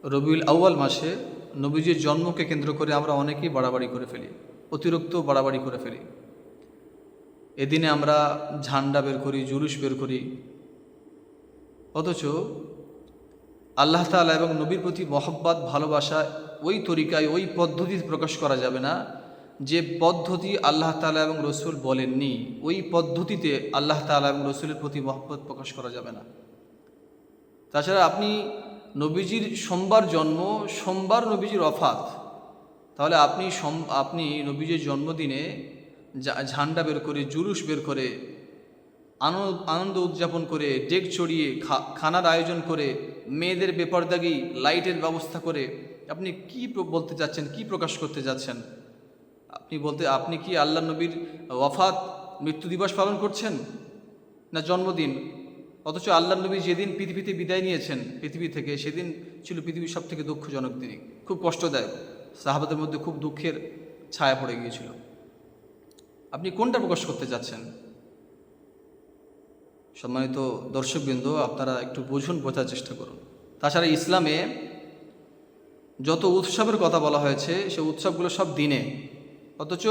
রবিউল আউয়াল মাসে নবীজির জন্মকে কেন্দ্র করে আমরা অনেকেই বাড়াবাড়ি করে ফেলি, অতিরিক্ত বাড়াবাড়ি করে ফেলি। এদিনে আমরা ঝান্ডা বের করি, জুলুস বের করি, অথচ আল্লাহ তাআলা এবং নবীর প্রতি মহব্বত ভালোবাসা ওই তরিকায়, ওই পদ্ধতি প্রকাশ করা যাবে না যে পদ্ধতি আল্লাহ তাআলা এবং রসুল বলেননি। ওই পদ্ধতিতে আল্লাহ তাআলা এবং রসুলের প্রতি মহব্বত প্রকাশ করা যাবে না। তাছাড়া আপনি নবীজির সোমবার জন্ম, সোমবার নবীজির ওফাত, তাহলে আপনি নবীজির জন্মদিনে ঝান্ডা বের করে, জুলুস বের করে, আনন্দ উদযাপন করে, ডেক চড়িয়ে খানার আয়োজন করে, মেয়েদের বেপরদাগি লাইটের ব্যবস্থা করে আপনি কি বলতে যাচ্ছেন, কি প্রকাশ করতে যাচ্ছেন? আপনি কি আল্লাহ নবীর ওয়াফাত, মৃত্যু দিবস পালন করছেন না জন্মদিন? অথচ আল্লাহ নবী যেদিন পৃথিবীতে বিদায় নিয়েছেন পৃথিবী থেকে, সেদিন ছিল পৃথিবীর সব থেকে দুঃখজনক দিন, খুব কষ্টদায়ক। সাহাবাদের মধ্যে খুব দুঃখের ছায়া পড়ে গিয়েছিল। আপনি কোনটা প্রকাশ করতে যাচ্ছেন? সম্মানিত দর্শকবৃন্দ, আপনারা একটু বুঝুন, বোঝার চেষ্টা করুন। তাছাড়া ইসলামে যত উৎসবের কথা বলা হয়েছে, সে উৎসবগুলো সব দিনে, অথচ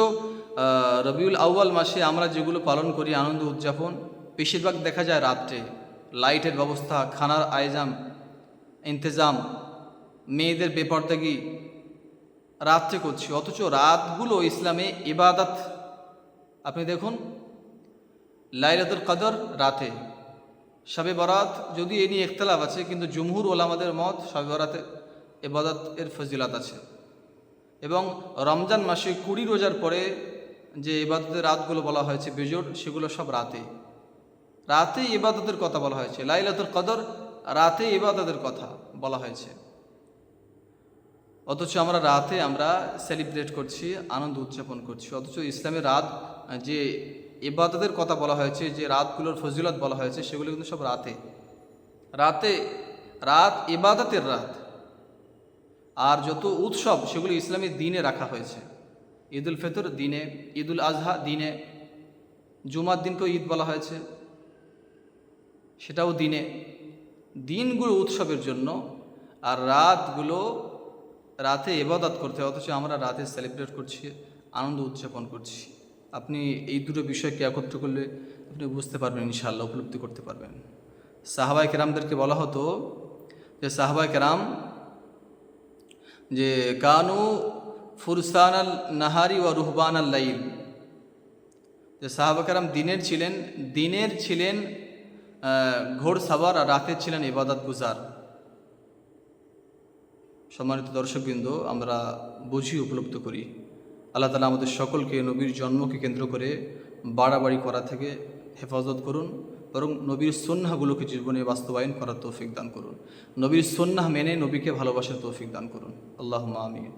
রবিউল আউয়াল মাসে আমরা যেগুলো পালন করি আনন্দ উদযাপন, বেশিরভাগ দেখা যায় রাত্রে। লাইটের ব্যবস্থা, খানার আয়োজন, ইন্তজাম, মেয়েদের বেপরদাগি রাত্রে করছি, অথচ রাতগুলো ইসলামে ইবাদত। আপনি দেখুন, লাইলাতুল কদর রাতে, শবে বরাত, যদি এ নিয়ে ইখতিলাফ আছে, কিন্তু জুমহুর ওলামাদের মত শবে বরাতে ইবাদত এর ফজিলত আছে। এবং রমজান মাসে 20 রোজার পরে যে ইবাদতের রাতগুলো বলা হয়েছে বেজোড়, সেগুলো সব রাতে ইবাদতের কথা বলা হয়েছে। লাইলাতুল কদর রাতে ইবাদতের কথা বলা হয়েছে, অথচ আমরা রাতে সেলিব্রেট করছি, আনন্দ উদযাপন করছি। অথচ ইসলামের রাত, যে ইবাদতের কথা বলা হয়েছে, যে রাতগুলোর ফজিলত বলা হয়েছে, সেগুলো কিন্তু সব রাত ইবাদতের রাত। আর যত উৎসব, সেগুলো ইসলামের দিনে রাখা হয়েছে। ঈদুল ফিতর দিনে, ঈদুল আজহা দিনে, জুমার দিনকেও ঈদ বলা হয়েছে, সেটাও দিনগুলো উৎসবের জন্য, আর রাতগুলো রাতে ইবাদত করতে। অথচ আমরা রাতে সেলিব্রেট করছি, আনন্দ উদযাপন করছি। আপনি এই দুটো বিষয়কে একত্র করলে আপনি বুঝতে পারবেন, ইনশাআল্লাহ উপলব্ধি করতে পারবেন। সাহাবায়ে কেরামদেরকে বলা হতো যে সাহাবায়ে কেরাম যে কানু ফুরসান আল নাহারি ওয়া রুহবান আল লাইল, যে সাহাবা কেরাম দিনের ছিলেন ঘোড় সাওয়ার, আর রাতের ছিলেন ইবাদত গুজার। সম্মানিত দর্শকবৃন্দ, আমরা বুঝি, উপলব্ধি করি। আল্লাহ তাআলা আমাদের সকলকে নবীর জন্মকে কেন্দ্র করে বাড়াবাড়ি করা থেকে হেফাজত করুন, বরং নবীর সুন্নাহগুলোকে জীবনে বাস্তবায়ন করার তৌফিক দান করুন। নবীর সুন্নাহ মেনে নবীকে ভালোবাসার তৌফিক দান করুন। আল্লাহুম্মা আমিন।